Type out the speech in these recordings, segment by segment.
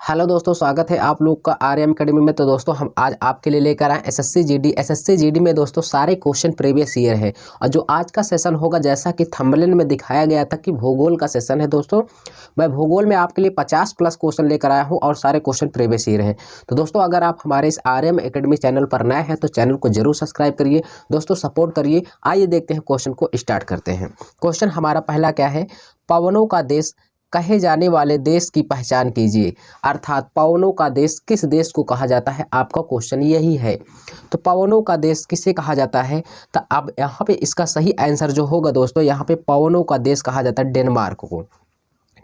Hello दोस्तों, स्वागत है आप लोग का आर्यम एकेडमी में। तो दोस्तों हम आज आपके लिए लेकर आए एसएससी जीडी में दोस्तों सारे क्वेश्चन प्रीवियस ईयर है। और जो आज का सेशन होगा, जैसा कि थंबनेल में दिखाया गया था कि भूगोल का सेशन है दोस्तों, मैं भूगोल में आपके लिए 50 प्लस क्वेश्चन लेकर आया हूं और सारे क्वेश्चन प्रीवियस ईयर है। तो दोस्तों अगर आप हमारे इस आर्यम एकेडमी चैनल पर नए हैं तो चैनल को जरूर सब्सक्राइब करिए दोस्तों, सपोर्ट करिए। आइए देखते हैं क्वेश्चन को स्टार्ट करते हैं। क्वेश्चन हमारा पहला क्या है, पवनों का देश कहे जाने वाले देश की पहचान कीजिए। अर्थात पवनों का देश किस देश को कहा जाता है, आपका क्वेश्चन यही है। तो पवनों का देश किसे कहा जाता है, तो अब यहाँ पे इसका सही आंसर जो होगा दोस्तों, यहाँ पे पवनों का देश कहा जाता है डेनमार्क को।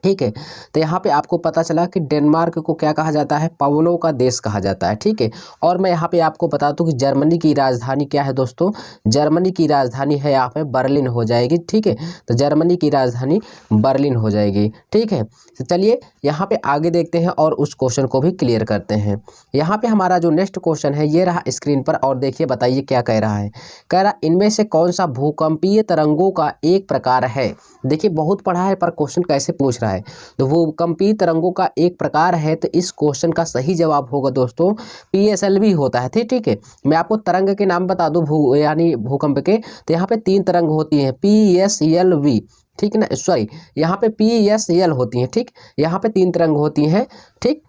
ठीक है, तो यहाँ पे आपको पता चला कि डेनमार्क को क्या कहा जाता है, पवनों का देश कहा जाता है। ठीक है, और मैं यहाँ पे आपको बता दूँ कि जर्मनी की राजधानी क्या है दोस्तों, जर्मनी की राजधानी है यहाँ पे बर्लिन हो जाएगी। ठीक है, तो जर्मनी की राजधानी बर्लिन हो जाएगी। ठीक है, तो चलिए यहाँ पे आगे देखते हैं और उस क्वेश्चन को भी क्लियर करते हैं। यहाँ पे हमारा जो नेक्स्ट क्वेश्चन है ये रहा स्क्रीन पर, और देखिए बताइए क्या कह रहा है। कह रहा इनमें से कौन सा भूकंपीय तरंगों का एक प्रकार है। देखिए बहुत पढ़ा है पर क्वेश्चन कैसे पूछ रहा है। तो भूकंपीय तरंगों का एक प्रकार है, तो इस क्वेश्चन का सही जवाब होगा दोस्तों पीएसएलवी होता है। ठीक है, मैं आपको तरंग के नाम बता दूं, यानी भूकंप के। तो यहाँ पे 3 तरंग होती हैं, PSLV। ठीक है ना, सॉरी यहाँ पे PSL होती हैं। ठीक, यहाँ पे 3 तरंग होती हैं। ठीक,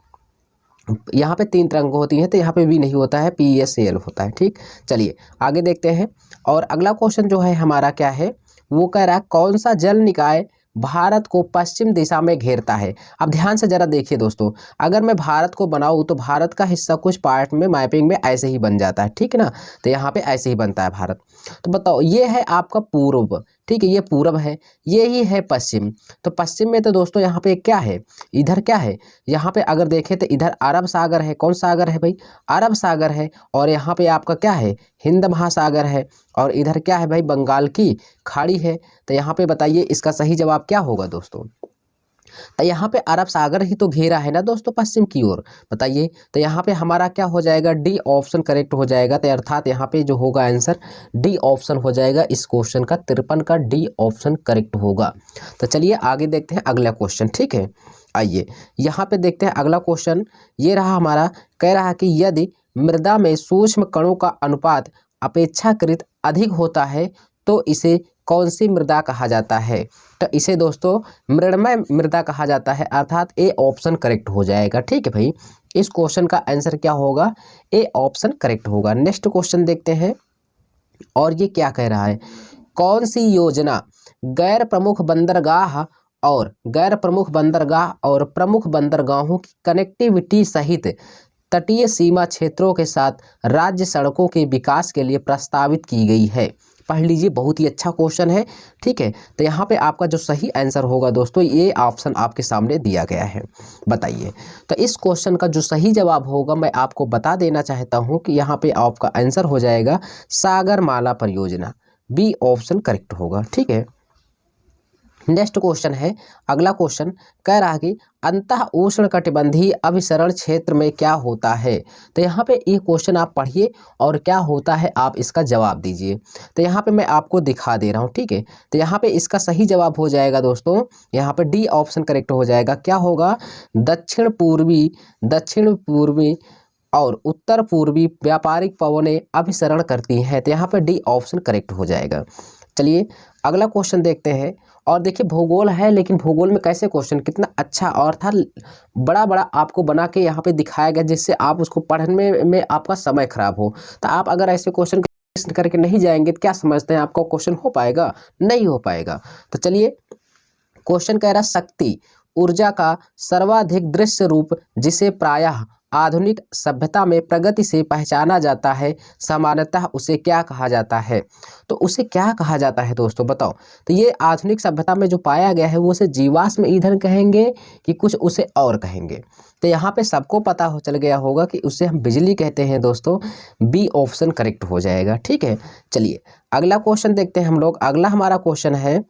यहाँ पे 3 तरंग होती हैं, तो यहाँ पे भी नहीं होता है, PSL होता है। ठीक, चलिए आगे देखते हैं। और अगला क्वेश्चन जो है हमारा क्या है, वो कह रहा है कौन सा जल निकाय भारत को पश्चिम दिशा में घेरता है। अब ध्यान से जरा देखिए दोस्तों, अगर मैं भारत को बनाऊँ तो भारत का हिस्सा कुछ पार्ट में मैपिंग में ऐसे ही बन जाता है। ठीक है ना, तो यहाँ पे ऐसे ही बनता है भारत। तो बताओ, ये है आपका पूर्व। ठीक है, ये पूर्व है, ये ही है पश्चिम। तो पश्चिम में तो दोस्तों यहाँ पे क्या है, इधर क्या है, यहाँ पे अगर देखें तो इधर अरब सागर है। कौन सागर है भाई, अरब सागर है। और यहाँ पे आपका क्या है, हिंद महासागर है। और इधर क्या है भाई, बंगाल की खाड़ी है। तो यहाँ पे बताइए इसका सही जवाब क्या होगा दोस्तों। तो यहाँ पे अरब सागर ही तो घेरा है ना दोस्तों पश्चिम की ओर, बताइए। तो यहाँ पे हमारा क्या हो जाएगा, डी ऑप्शन करेक्ट हो जाएगा। तो अर्थात यहाँ पे जो होगा आंसर डी ऑप्शन हो जाएगा। इस क्वेश्चन का 53 का डी ऑप्शन करेक्ट होगा। तो चलिए आगे देखते हैं अगला क्वेश्चन। ठीक है, आइए यहाँ पे देखते हैं अगला क्वेश्चन। ये रहा हमारा, कह रहा है कि यदि मृदा में सूक्ष्म कणों का अनुपात अपेक्षाकृत अधिक होता है तो इसे कौन सी मृदा कहा जाता है। तो इसे दोस्तों मृणमय मृदा कहा जाता है। अर्थात ए ऑप्शन करेक्ट हो जाएगा। ठीक है भाई, इस क्वेश्चन का आंसर क्या होगा, ए ऑप्शन करेक्ट होगा। नेक्स्ट क्वेश्चन देखते हैं, और ये क्या कह रहा है, कौन सी योजना गैर प्रमुख बंदरगाह और प्रमुख बंदरगाहों की कनेक्टिविटी सहित तटीय सीमा क्षेत्रों के साथ राज्य सड़कों के विकास के लिए प्रस्तावित की गई है। पढ़ लीजिए, बहुत ही अच्छा क्वेश्चन है। ठीक है, तो यहाँ पे आपका जो सही आंसर होगा दोस्तों, ये ऑप्शन आपके सामने दिया गया है, बताइए। तो इस क्वेश्चन का जो सही जवाब होगा, मैं आपको बता देना चाहता हूँ कि यहाँ पे आपका आंसर हो जाएगा सागरमाला परियोजना, बी ऑप्शन करेक्ट होगा। ठीक है, नेक्स्ट क्वेश्चन है, अगला क्वेश्चन कह रहा है कि अंतः उष्णकटिबंधीय अभिसरण क्षेत्र में क्या होता है। तो यहाँ पे ये क्वेश्चन आप पढ़िए और क्या होता है आप इसका जवाब दीजिए। तो यहाँ पे मैं आपको दिखा दे रहा हूँ। ठीक है, तो यहाँ पे इसका सही जवाब हो जाएगा दोस्तों, यहाँ पे डी ऑप्शन करेक्ट हो जाएगा। क्या होगा, दक्षिण पूर्वी और उत्तर पूर्वी व्यापारिक पवनें अभिसरण करती हैं। तो यहाँ पे डी ऑप्शन करेक्ट हो जाएगा। चलिए अगला क्वेश्चन देखते हैं। और देखिए भूगोल है, लेकिन भूगोल में कैसे क्वेश्चन कितना अच्छा और था, बड़ा बड़ा आपको बना के यहाँ पे दिखाया गया, जिससे आप उसको पढ़ने में आपका समय खराब हो। तो आप अगर ऐसे क्वेश्चन करके नहीं जाएंगे तो क्या समझते हैं आपका क्वेश्चन हो पाएगा, नहीं हो पाएगा। तो चलिए क्वेश्चन कह रहा शक्ति ऊर्जा का सर्वाधिक दृश्य रूप जिसे प्रायः आधुनिक सभ्यता में प्रगति से पहचाना जाता है, सामान्यतः उसे क्या कहा जाता है। तो उसे क्या कहा जाता है दोस्तों, बताओ। तो ये आधुनिक सभ्यता में जो पाया गया है वो उसे जीवाश्म ईंधन कहेंगे कि कुछ उसे और कहेंगे। तो यहाँ पे सबको पता हो चल गया होगा कि उसे हम बिजली कहते हैं दोस्तों, बी ऑप्शन करेक्ट हो जाएगा। ठीक है, चलिए अगला क्वेश्चन देखते हैं हम लोग। अगला हमारा क्वेश्चन है,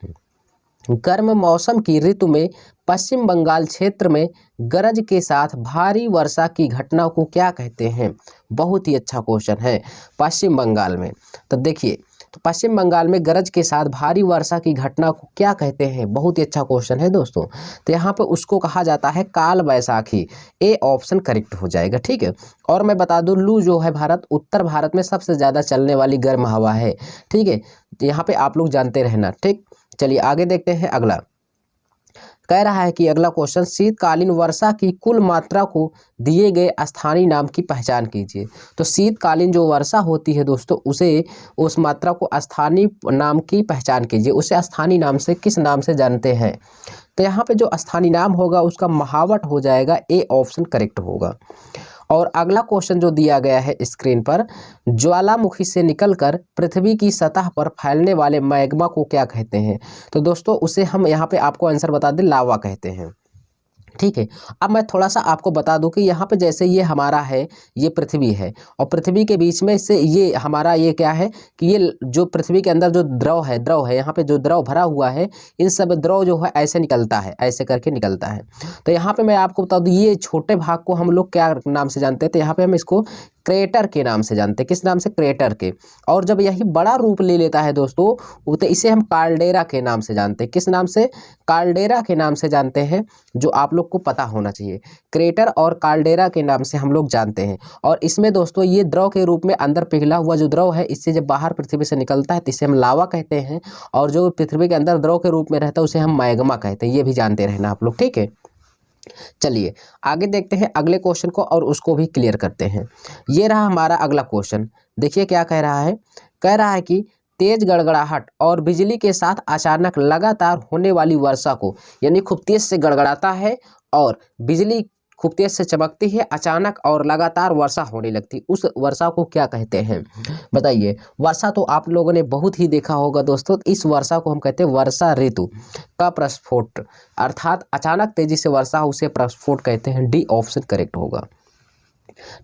गर्म मौसम की ऋतु में पश्चिम बंगाल क्षेत्र में गरज के साथ भारी वर्षा की घटना को क्या कहते हैं। बहुत ही अच्छा क्वेश्चन है, पश्चिम बंगाल में। तो देखिए तो पश्चिम बंगाल में गरज के साथ भारी वर्षा की घटना को क्या कहते हैं? बहुत ही अच्छा क्वेश्चन है दोस्तों। तो यहाँ पे उसको कहा जाता है काल वैसाखी। ए ऑप्शन करेक्ट हो जाएगा, ठीक है। और मैं बता दूं लू जो है उत्तर भारत में सबसे ज़्यादा चलने वाली गर्म हवा है, ठीक है। तो यहाँ पे आप लोग जानते रहना, ठीक। चलिए आगे देखते हैं अगला। कह रहा है कि अगला क्वेश्चन, शीतकालीन वर्षा की कुल मात्रा को दिए गए स्थानीय नाम की पहचान कीजिए। तो शीतकालीन जो वर्षा होती है दोस्तों, उस मात्रा को स्थानीय नाम की पहचान कीजिए। उसे स्थानीय नाम से किस नाम से जानते हैं? तो यहाँ पे जो स्थानीय नाम होगा उसका महावट हो जाएगा। ए ऑप्शन करेक्ट होगा। और अगला क्वेश्चन जो दिया गया है स्क्रीन पर, ज्वालामुखी से निकलकर पृथ्वी की सतह पर फैलने वाले मैग्मा को क्या कहते हैं? तो दोस्तों उसे हम यहाँ पे आपको आंसर बता दें, लावा कहते हैं, ठीक है। अब मैं थोड़ा सा आपको बता दूं कि यहाँ पे जैसे ये हमारा है, ये पृथ्वी है और पृथ्वी के बीच में से ये हमारा ये क्या है कि ये जो पृथ्वी के अंदर जो द्रव है यहाँ पे जो द्रव भरा हुआ है, इन सब द्रव जो है ऐसे निकलता है, ऐसे करके निकलता है। तो यहाँ पे मैं आपको बता दूं ये छोटे भाग को हम लोग क्या नाम से जानते हैं? तो यहाँ पे हम इसको क्रेटर के नाम से जानते हैं। किस नाम से? क्रेटर के। और जब यही बड़ा रूप ले लेता है दोस्तों, तो इसे हम कार्लडेरा के नाम से जानते हैं। किस नाम से? कार्लडेरा के नाम से जानते हैं, जो आप लोग को पता होना चाहिए। क्रेटर और कार्लडेरा के नाम से हम लोग जानते हैं। और इसमें दोस्तों ये द्रव के रूप में अंदर पिघला हुआ जो द्रव है, इससे जब बाहर पृथ्वी से निकलता है तो इसे हम लावा कहते हैं। और जो पृथ्वी के अंदर द्रव के रूप में रहता है उसे हम मैग्मा कहते हैं। ये भी जानते रहना आप लोग, ठीक है। चलिए आगे देखते हैं अगले क्वेश्चन को और उसको भी क्लियर करते हैं। ये रहा हमारा अगला क्वेश्चन। देखिए क्या कह रहा है। कह रहा है कि तेज गड़गड़ाहट और बिजली के साथ अचानक लगातार होने वाली वर्षा को, यानी खूब तेज से गड़गड़ाता है और बिजली खूब तेज से चमकती है, अचानक और लगातार वर्षा होने लगती, उस वर्षा को क्या कहते हैं? बताइए। वर्षा तो आप लोगों ने बहुत ही देखा होगा दोस्तों। इस वर्षा को हम कहते हैं वर्षा ऋतु का प्रस्फोट, अर्थात अचानक तेजी से वर्षा हो उसे प्रस्फोट कहते हैं। डी ऑप्शन करेक्ट होगा।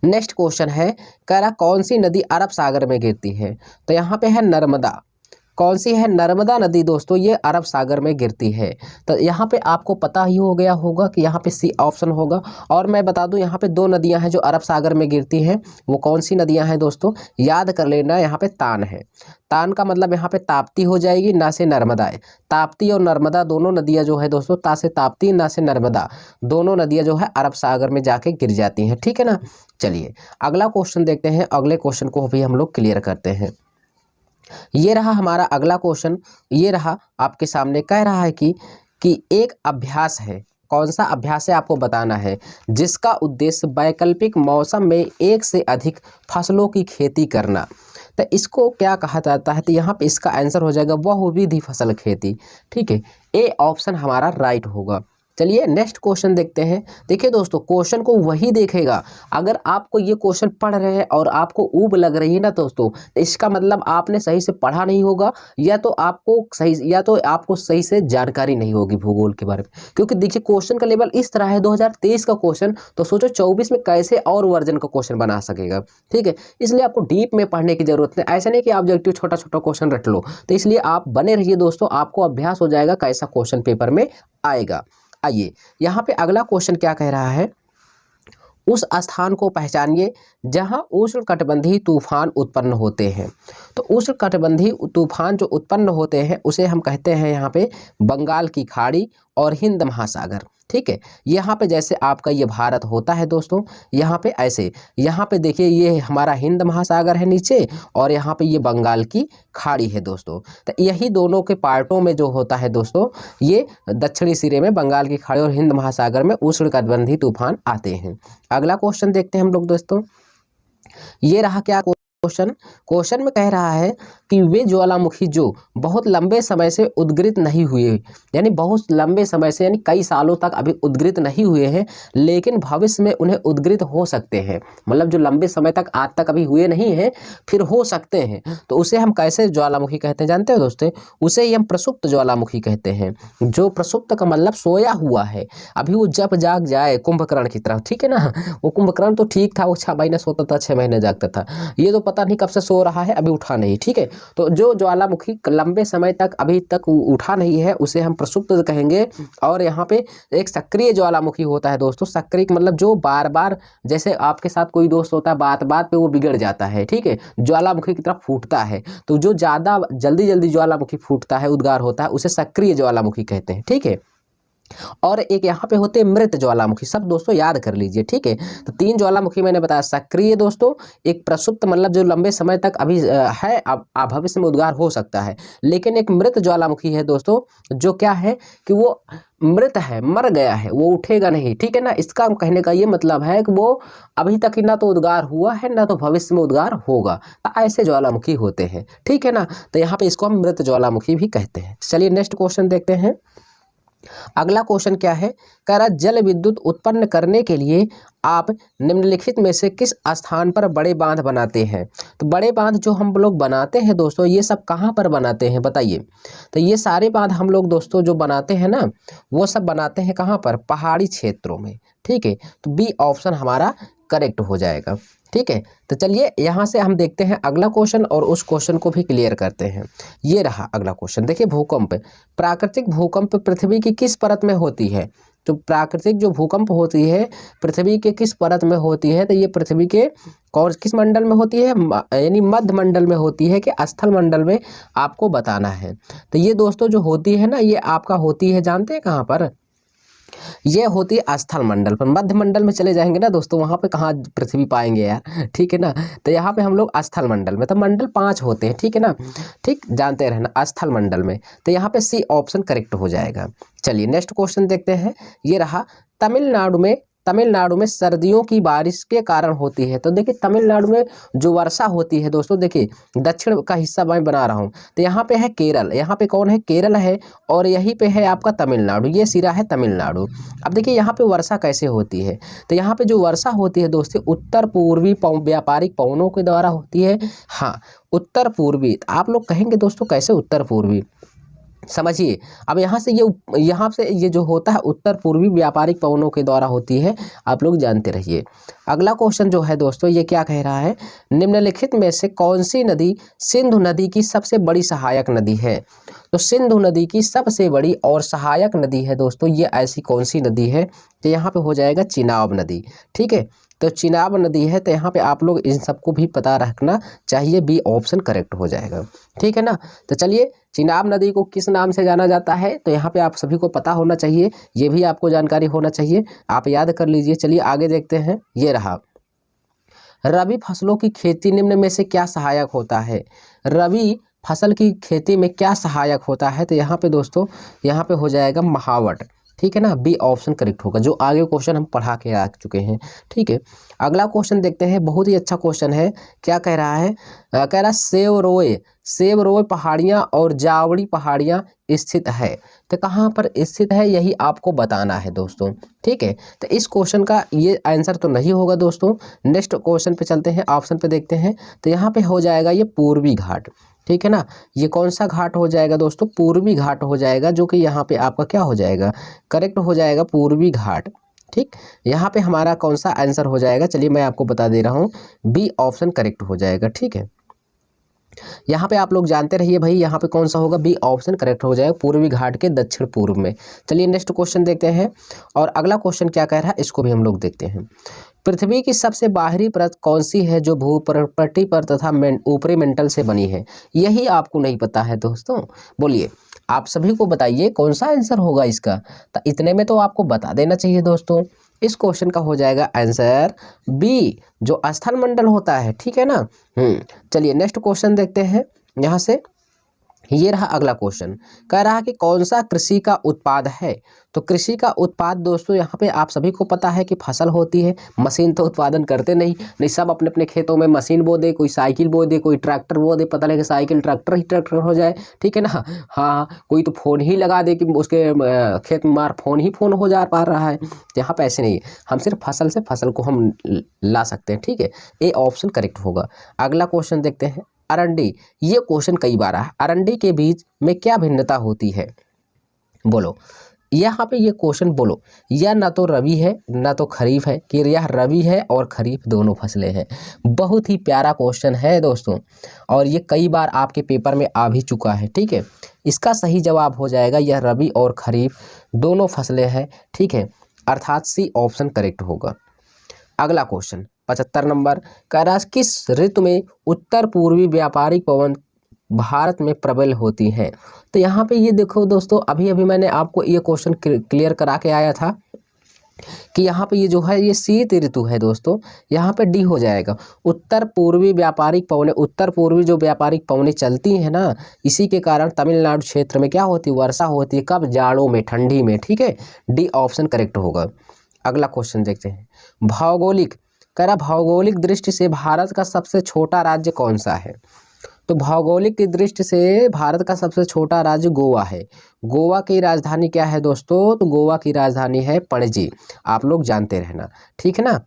नेक्स्ट क्वेश्चन है, कह रहा कौन सी नदी अरब सागर में गिरती है? तो यहाँ पे है नर्मदा। कौन सी है? नर्मदा नदी दोस्तों, ये अरब सागर में गिरती है। तो यहाँ पे आपको पता ही हो गया होगा कि यहाँ पे सी ऑप्शन होगा। और मैं बता दूं यहाँ पे दो नदियाँ हैं जो अरब सागर में गिरती हैं। वो कौन सी नदियाँ हैं दोस्तों? याद कर लेना, यहाँ पे तान है। तान का मतलब यहाँ पे ताप्ती हो जाएगी, ना से नर्मदा है। ताप्ती और नर्मदा दोनों नदियाँ जो है दोस्तों, ता से ताप्ती ना से नर्मदा, दोनों नदियाँ जो है अरब सागर में जाके गिर जाती हैं, ठीक है ना। चलिए अगला क्वेश्चन देखते हैं। अगले क्वेश्चन को भी हम लोग क्लियर करते हैं। ये रहा हमारा अगला क्वेश्चन। ये रहा आपके सामने। कह रहा है कि एक अभ्यास है। कौन सा अभ्यास है आपको बताना है, जिसका उद्देश्य वैकल्पिक मौसम में एक से अधिक फसलों की खेती करना। तो इसको क्या कहा जाता है? तो यहाँ पे इसका आंसर हो जाएगा बहुविधि फसल खेती, ठीक है। ए ऑप्शन हमारा राइट होगा। चलिए नेक्स्ट क्वेश्चन देखते हैं। देखिए दोस्तों क्वेश्चन को वही देखेगा। अगर आपको ये क्वेश्चन पढ़ रहे हैं और आपको ऊब लग रही है ना दोस्तों, तो इसका मतलब आपने सही से पढ़ा नहीं होगा, या तो आपको सही से जानकारी नहीं होगी भूगोल के बारे में। क्योंकि देखिए क्वेश्चन का लेवल इस तरह है, 2023 का क्वेश्चन, तो सोचो 24 में कैसे और वर्जन का क्वेश्चन बना सकेगा, ठीक है। इसलिए आपको डीप में पढ़ने की जरूरत है। ऐसा नहीं कि ऑब्जेक्टिव छोटा छोटा क्वेश्चन रट लो। तो इसलिए आप बने रहिए दोस्तों, आपको अभ्यास हो जाएगा कैसा क्वेश्चन पेपर में आएगा। आइए यहाँ पे अगला क्वेश्चन क्या कह रहा है, उस स्थान को पहचानिए जहां उष्णकटिबंधीय तूफान उत्पन्न होते हैं। तो उष्णकटिबंधीय तूफान जो उत्पन्न होते हैं उसे हम कहते हैं यहाँ पे बंगाल की खाड़ी और हिंद महासागर, ठीक है। यहाँ पे जैसे आपका ये भारत होता है दोस्तों, यहाँ पे ऐसे, यहाँ पे देखिए ये हमारा हिंद महासागर है नीचे, और यहाँ पे ये बंगाल की खाड़ी है दोस्तों। तो यही दोनों के पार्टों में जो होता है दोस्तों, ये दक्षिणी सिरे में बंगाल की खाड़ी और हिंद महासागर में उष्णकटिबंधीय तूफान आते हैं। अगला क्वेश्चन देखते हैं हम लोग दोस्तों। ये रहा क्या क्वेश्चन में कह रहा है कि वे ज्वालामुखी जो बहुत लंबे समय से उद्गित नहीं हुए, यानी बहुत लंबे समय से यानी कई सालों तक अभी उद्गित नहीं हुए हैं, लेकिन भविष्य में उन्हें उद्गित हो सकते हैं। मतलब जो लंबे समय तक आज तक अभी हुए नहीं हैं, फिर हो सकते हैं, तो उसे हम कैसे ज्वालामुखी कहते हैं जानते हो दोस्तों? उसे ही हम प्रसुप्त ज्वालामुखी कहते हैं। जो प्रसुप्त का मतलब सोया हुआ है, अभी वो जब जाग जाए कुंभकर्ण की तरह, ठीक है ना। वो कुंभकर्ण तो ठीक था, वो 6 महीने सोता था, 6 महीने जागता था। ये तो पता नहीं कब से सो रहा है, अभी उठा नहीं, ठीक है। तो जो ज्वालामुखी लंबे समय तक अभी तक उठा नहीं है उसे हम प्रसुप्त कहेंगे। और यहाँ पे एक सक्रिय ज्वालामुखी होता है दोस्तों। सक्रिय मतलब जो बार बार, जैसे आपके साथ कोई दोस्त होता है, बात बात पे वो बिगड़ जाता है, ठीक है, ज्वालामुखी की तरफ फूटता है। तो जो ज़्यादा जल्दी जल्दी ज्वालामुखी फूटता है, उद्गार होता है, उसे सक्रिय ज्वालामुखी कहते हैं, ठीक है। और एक यहाँ पे होते हैं मृत ज्वालामुखी। सब दोस्तों याद कर लीजिए, ठीक है। तो 3 ज्वालामुखी मैंने बताया, सक्रिय दोस्तों, एक प्रसुप्त मतलब जो लंबे समय तक अभी है, अब भविष्य में उद्गार हो सकता है। लेकिन एक मृत ज्वालामुखी है दोस्तों, जो क्या है कि वो मृत है, मर गया है, वो उठेगा नहीं, ठीक है ना। इसका कहने का ये मतलब है कि वो अभी तक ही ना तो उद्गार हुआ है, ना तो भविष्य में उद्गार होगा। तो ऐसे ज्वालामुखी होते हैं, ठीक है ना। तो यहाँ पे इसको हम मृत ज्वालामुखी भी कहते हैं। चलिए नेक्स्ट क्वेश्चन देखते हैं। अगला क्वेश्चन क्या है, कह रहा जल विद्युत उत्पन्न करने के लिए आप निम्नलिखित में से किस स्थान पर बड़े बांध बनाते हैं। तो बड़े बांध जो हम लोग बनाते हैं दोस्तों, ये सब कहाँ पर बनाते हैं बताइए। तो ये सारे बांध हम लोग दोस्तों जो बनाते हैं ना, वो सब बनाते हैं कहाँ पर, पहाड़ी क्षेत्रों में, ठीक है। तो बी ऑप्शन हमारा करेक्ट हो जाएगा, ठीक है। तो चलिए यहाँ से हम देखते हैं अगला क्वेश्चन और उस क्वेश्चन को भी क्लियर करते हैं। ये रहा अगला क्वेश्चन, देखिए भूकंप। प्राकृतिक भूकंप पृथ्वी की किस परत में होती है। तो प्राकृतिक जो भूकंप होती है पृथ्वी के किस परत में होती है, तो ये पृथ्वी के किस मंडल में होती है, यानी मध्य मंडल में होती है कि स्थल मंडल में, आपको बताना है। तो ये दोस्तों जो होती है ना, ये आपका होती है, जानते हैं कहाँ पर, ये होती है स्थल मंडल पर। मध्य मंडल में चले जाएंगे ना दोस्तों, वहाँ पे कहाँ पृथ्वी पाएंगे यार, ठीक है ना। तो यहाँ पे हम लोग स्थल मंडल में, तो मंडल 5 होते हैं, ठीक है ना, ठीक, जानते रहना स्थल मंडल में। तो यहाँ पे सी ऑप्शन करेक्ट हो जाएगा। चलिए नेक्स्ट क्वेश्चन देखते हैं। ये रहा, तमिलनाडु में सर्दियों की बारिश के कारण होती है। तो देखिए तमिलनाडु में जो वर्षा होती है दोस्तों, देखिए दक्षिण का हिस्सा मैं बना रहा हूँ, तो यहाँ पे है केरल, यहाँ पे कौन है, केरल है, और यहीं पे है आपका तमिलनाडु, ये सिरा है तमिलनाडु। अब देखिए यहाँ पे वर्षा कैसे होती है, तो यहाँ पे जो वर्षा होती है दोस्तों, उत्तर पूर्वी व्यापारिक पवनों के द्वारा होती है। हाँ, उत्तर पूर्वी, आप लोग कहेंगे दोस्तों कैसे उत्तर पूर्वी, समझिए। अब यहाँ से ये जो होता है उत्तर पूर्वी व्यापारिक पवनों के द्वारा होती है, आप लोग जानते रहिए। अगला क्वेश्चन जो है दोस्तों, ये क्या कह रहा है, निम्नलिखित में से कौन सी नदी सिंधु नदी की सबसे बड़ी सहायक नदी है। तो सिंधु नदी की सबसे बड़ी और सहायक नदी है दोस्तों, ये ऐसी कौन सी नदी है, तो यहाँ पे हो जाएगा चिनाब नदी, ठीक है। तो चिनाब नदी है, तो यहाँ पे आप लोग इन सबको भी पता रखना चाहिए, बी ऑप्शन करेक्ट हो जाएगा, ठीक है ना। तो चलिए, चिनाब नदी को किस नाम से जाना जाता है, तो यहाँ पे आप सभी को पता होना चाहिए, ये भी आपको जानकारी होना चाहिए, आप याद कर लीजिए। चलिए आगे देखते हैं। ये रहा, रबी फसलों की खेती निम्न में से क्या सहायक होता है। रबी फसल की खेती में क्या सहायक होता है, तो यहाँ पे दोस्तों, यहाँ पे हो जाएगा महावट, ठीक है ना, बी ऑप्शन करेक्ट होगा, जो आगे क्वेश्चन हम पढ़ा के आ चुके हैं, ठीक है। अगला क्वेश्चन देखते हैं, बहुत ही अच्छा क्वेश्चन है। क्या कह रहा है, कह रहा सेवरोय पहाड़ियाँ और जावड़ी पहाड़ियाँ स्थित है। तो कहाँ पर स्थित है, यही आपको बताना है दोस्तों, ठीक है। तो इस क्वेश्चन का ये आंसर तो नहीं होगा दोस्तों। नेक्स्ट क्वेश्चन पे चलते हैं, ऑप्शन पे देखते हैं। तो यहाँ पे हो जाएगा ये पूर्वी घाट, ठीक है ना। ये कौन सा घाट हो जाएगा दोस्तों, पूर्वी घाट हो जाएगा, जो कि यहाँ पे आपका क्या हो जाएगा, करेक्ट हो जाएगा, पूर्वी घाट, ठीक। यहाँ पे हमारा कौन सा आंसर हो जाएगा, चलिए मैं आपको बता दे रहा हूँ, बी ऑप्शन करेक्ट हो जाएगा, ठीक है। यहाँ पे आप लोग जानते रहिए भाई, यहाँ पे कौन सा होगा, बी ऑप्शन करेक्ट हो जाएगा, पूर्वी घाट के दक्षिण पूर्व में। चलिए नेक्स्ट क्वेश्चन देखते हैं, और अगला क्वेश्चन क्या कह रहा है, इसको भी हम लोग देखते हैं। पृथ्वी की सबसे बाहरी परत कौन सी है जो भूपटल पर तथा ऊपरी मेंटल से बनी है। यही आपको नहीं पता है दोस्तों, बोलिए आप सभी को बताइए कौन सा आंसर होगा इसका। तो इतने में तो आपको बता देना चाहिए दोस्तों। इस क्वेश्चन का हो जाएगा आंसर बी, जो स्थल मंडल होता है, ठीक है ना। चलिए नेक्स्ट क्वेश्चन देखते हैं यहाँ से। ये रहा अगला क्वेश्चन, कह रहा है कि कौन सा कृषि का उत्पाद है। तो कृषि का उत्पाद दोस्तों, यहाँ पे आप सभी को पता है कि फसल होती है, मशीन तो उत्पादन करते नहीं सब अपने अपने खेतों में मशीन बो दे, कोई साइकिल बो दे, कोई ट्रैक्टर बो दे, पता लगे साइकिल ट्रैक्टर ही ट्रैक्टर हो जाए, ठीक है ना। हाँ, कोई तो फ़ोन ही लगा दे कि उसके खेत में मार फ़ोन हो जा पा रहा है। यहाँ पे ऐसे नहीं है, हम सिर्फ फसल से फसल को हम ला सकते हैं, ठीक है। ए ऑप्शन करेक्ट होगा। अगला क्वेश्चन देखते हैं, अरंडी। ये क्वेश्चन कई बार आया, अरंडी के बीज में क्या भिन्नता होती है, बोलो। यहाँ पे ये क्वेश्चन बोलो, यह ना तो रबी है ना तो खरीफ है, कि यह रबी है और खरीफ दोनों फसलें हैं। बहुत ही प्यारा क्वेश्चन है दोस्तों, और ये कई बार आपके पेपर में आ भी चुका है। ठीक है, इसका सही जवाब हो जाएगा यह रबी और खरीफ दोनों फसलें हैं। ठीक है, अर्थात सी ऑप्शन करेक्ट होगा। अगला क्वेश्चन 75 नंबर, कह रहा है किस ऋतु में उत्तर पूर्वी व्यापारिक पवन भारत में प्रबल होती हैं। तो यहाँ पे ये देखो दोस्तों, अभी अभी मैंने आपको ये क्वेश्चन क्लियर करा के आया था कि यहाँ पे ये जो है ये शीत ऋतु है दोस्तों। यहाँ पे डी हो जाएगा। उत्तर पूर्वी व्यापारिक पवनें, उत्तर पूर्वी जो व्यापारिक पवनें चलती हैं ना, इसी के कारण तमिलनाडु क्षेत्र में क्या होती है, वर्षा होती है। कब, जाड़ों में, ठंडी में। ठीक है, डी ऑप्शन करेक्ट होगा। अगला क्वेश्चन देखते हैं, भौगोलिक, कह रहा भौगोलिक दृष्टि से भारत का सबसे छोटा राज्य कौन सा है। तो भौगोलिक की दृष्टि से भारत का सबसे छोटा राज्य गोवा है। गोवा की राजधानी क्या है दोस्तों, तो गोवा की राजधानी है पणजी। आप लोग जानते रहना, ठीक है ना,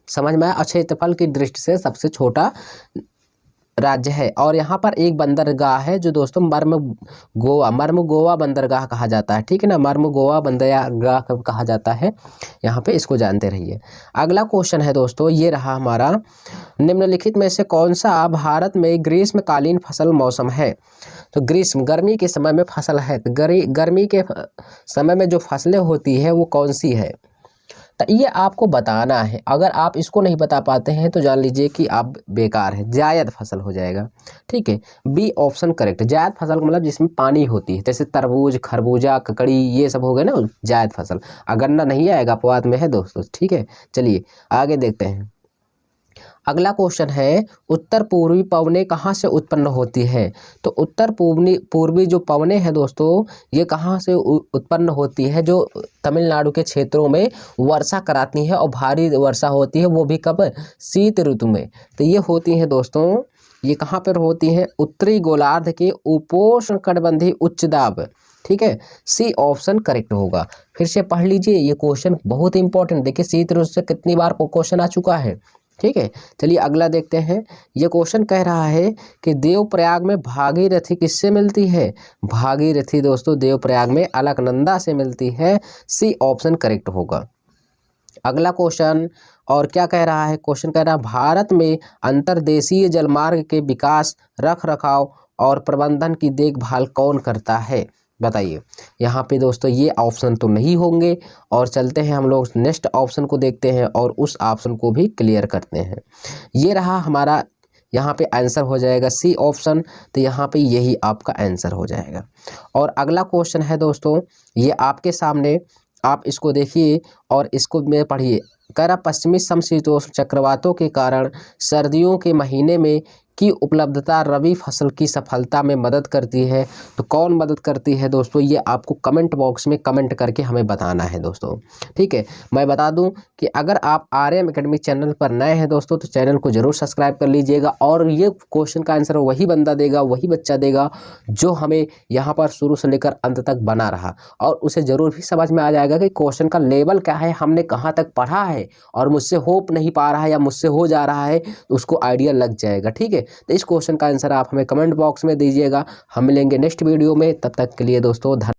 समझ में आया। क्षेत्रफल की दृष्टि से सबसे छोटा राज्य है। और यहाँ पर एक बंदरगाह है जो दोस्तों मर्म गोवा बंदरगाह कहा जाता है। ठीक है ना, मर्म गोवा बंदरगाह कहा जाता है। यहाँ पे इसको जानते रहिए। अगला क्वेश्चन है दोस्तों, ये रहा हमारा, निम्नलिखित में से कौन सा भारत में ग्रीष्मकालीन फसल मौसम है। तो ग्रीष्म, गर्मी के समय में फसल है, तो गर्मी के समय में जो फसलें होती है वो कौन सी है, तो ये आपको बताना है। अगर आप इसको नहीं बता पाते हैं तो जान लीजिए कि आप बेकार है, जायद फसल हो जाएगा। ठीक है, बी ऑप्शन करेक्ट। जायद फसल का मतलब जिसमें पानी होती है, जैसे तरबूज, खरबूजा, ककड़ी, ये सब हो गए ना जायद फसल। गन्ना नहीं आएगा, अपवाद में है दोस्तों। ठीक है, चलिए आगे देखते हैं। अगला क्वेश्चन है, उत्तर पूर्वी पवनें कहाँ से उत्पन्न होती है। तो उत्तर पूर्वी जो पवनें हैं दोस्तों, ये कहाँ से उत्पन्न होती है, जो तमिलनाडु के क्षेत्रों में वर्षा कराती है, और भारी वर्षा होती है, वो भी कब, शीत ऋतु में। तो ये होती हैं दोस्तों, ये कहाँ पर होती हैं, उत्तरी गोलार्ध के उपोष्ण कटिबंधीय उच्च दाब। ठीक है, सी ऑप्शन करेक्ट होगा। फिर से पढ़ लीजिए, ये क्वेश्चन बहुत इंपॉर्टेंट। देखिए शीत ऋतु से कितनी बार क्वेश्चन आ चुका है। ठीक है, चलिए अगला देखते हैं। ये क्वेश्चन कह रहा है कि देवप्रयाग में भागीरथी किससे मिलती है। भागीरथी दोस्तों देवप्रयाग में अलकनंदा से मिलती है। सी ऑप्शन करेक्ट होगा। अगला क्वेश्चन, और क्या कह रहा है, क्वेश्चन कह रहा है भारत में अंतर्देशीय जलमार्ग के विकास, रख रखाव और प्रबंधन की देखभाल कौन करता है, बताइए। यहाँ पे दोस्तों ये ऑप्शन तो नहीं होंगे, और चलते हैं हम लोग नेक्स्ट ऑप्शन को देखते हैं और उस ऑप्शन को भी क्लियर करते हैं। ये रहा हमारा, यहाँ पे आंसर हो जाएगा सी ऑप्शन। तो यहाँ पे यही आपका आंसर हो जाएगा। और अगला क्वेश्चन है दोस्तों, ये आपके सामने, आप इसको देखिए और इसको में पढ़िए। कह रहा पश्चिमी समशीतोष्ण चक्रवातों के कारण सर्दियों के महीने में की उपलब्धता रबी फसल की सफलता में मदद करती है। तो कौन मदद करती है दोस्तों, ये आपको कमेंट बॉक्स में कमेंट करके हमें बताना है दोस्तों। ठीक है, मैं बता दूं कि अगर आप आर्यम एकेडमी चैनल पर नए हैं दोस्तों, तो चैनल को जरूर सब्सक्राइब कर लीजिएगा। और ये क्वेश्चन का आंसर वही बंदा देगा, वही बच्चा देगा जो हमें यहाँ पर शुरू से लेकर अंत तक बना रहा, और उसे ज़रूर भी समझ में आ जाएगा कि क्वेश्चन का लेवल क्या है, हमने कहाँ तक पढ़ा है, और मुझसे हो नहीं पा रहा है या मुझसे हो जा रहा है, तो उसको आइडिया लग जाएगा। ठीक है, तो इस क्वेश्चन का आंसर आप हमें कमेंट बॉक्स में दीजिएगा। हम मिलेंगे नेक्स्ट वीडियो में, तब तक के लिए दोस्तों धन्यवाद।